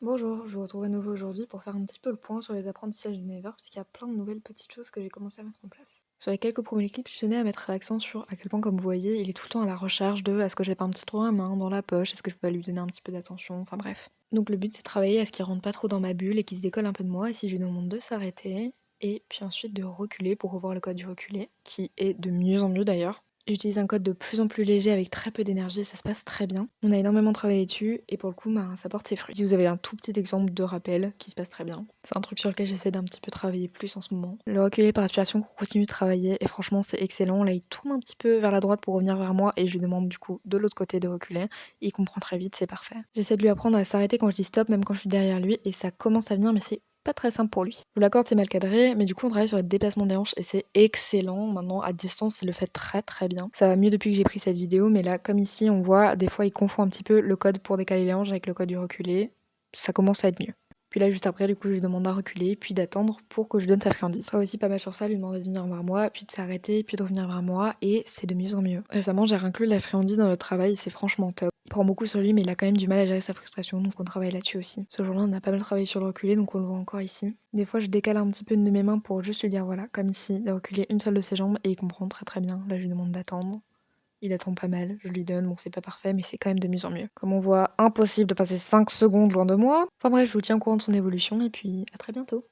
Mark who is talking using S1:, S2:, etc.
S1: Bonjour, je vous retrouve à nouveau aujourd'hui pour faire un petit peu le point sur les apprentissages du Never, parce qu'il y a plein de nouvelles petites choses que j'ai commencé à mettre en place. Sur les quelques premiers clips, je tenais à mettre l'accent sur à quel point, comme vous voyez, il est tout le temps à la recherche de est-ce que j'ai pas un petit trou dans la main, dans la poche, est-ce que je peux lui donner un petit peu d'attention, enfin bref. Donc le but c'est de travailler à ce qu'il rentre pas trop dans ma bulle et qu'il se décolle un peu de moi, et si je lui demande de s'arrêter, et puis ensuite de reculer pour revoir le code du reculé, qui est de mieux en mieux d'ailleurs. J'utilise un code de plus en plus léger avec très peu d'énergie et ça se passe très bien. On a énormément travaillé dessus et pour le coup, ça porte ses fruits. Si vous avez un tout petit exemple de rappel qui se passe très bien, c'est un truc sur lequel j'essaie d'un petit peu travailler plus en ce moment. Le reculer par aspiration qu'on continue de travailler et franchement c'est excellent. Là il tourne un petit peu vers la droite pour revenir vers moi et je lui demande du coup de l'autre côté de reculer. Il comprend très vite, c'est parfait. J'essaie de lui apprendre à s'arrêter quand je dis stop, même quand je suis derrière lui et ça commence à venir mais c'est pas très simple pour lui. Je vous l'accorde, c'est mal cadré, mais du coup, on travaille sur le déplacement des hanches et c'est excellent. Maintenant, à distance, il le fait très très bien. Ça va mieux depuis que j'ai pris cette vidéo, mais là, comme ici, on voit, des fois, il confond un petit peu le code pour décaler les hanches avec le code du reculé. Ça commence à être mieux. Puis là, juste après, du coup, je lui demande à reculer, puis d'attendre pour que je donne sa friandise. Je travaille aussi pas mal sur ça, lui demander de venir vers moi, puis de s'arrêter, puis de revenir vers moi, et c'est de mieux en mieux. Récemment, j'ai inclus la friandise dans le travail, et c'est franchement top. Il prend beaucoup sur lui, mais il a quand même du mal à gérer sa frustration, donc on travaille là-dessus aussi. Ce jour-là, on a pas mal travaillé sur le reculé, donc on le voit encore ici. Des fois, je décale un petit peu une de mes mains pour juste lui dire voilà, comme ici, de reculer une seule de ses jambes, et il comprend très très bien. Là, je lui demande d'attendre. Il attend pas mal, je lui donne, bon c'est pas parfait mais c'est quand même de mieux en mieux. Comme on voit, impossible de passer 5 secondes loin de moi. Enfin bref, je vous tiens au courant de son évolution et puis à très bientôt.